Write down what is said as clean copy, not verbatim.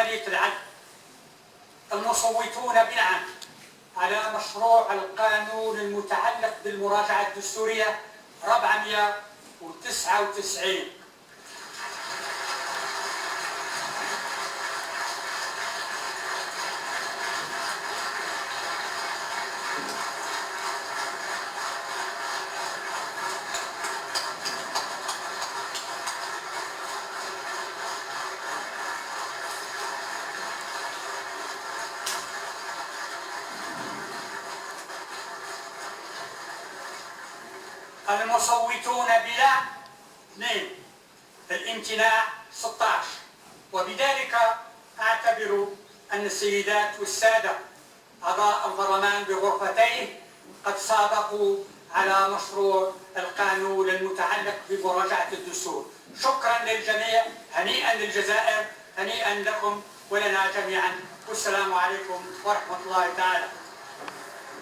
عملية العد. المصوتون بنعم على مشروع القانون المتعلق بالمراجعة الدستورية 499. المصوتون بلا 2. الامتناع 16. وبذلك أعتبر أن السيدات والسادة أعضاء البرلمان بغرفتيه قد صادقوا على مشروع القانون المتعلق بمراجعة الدستور. شكرا للجميع، هنيئا للجزائر، هنيئا لكم ولنا جميعا، والسلام عليكم ورحمة الله تعالى.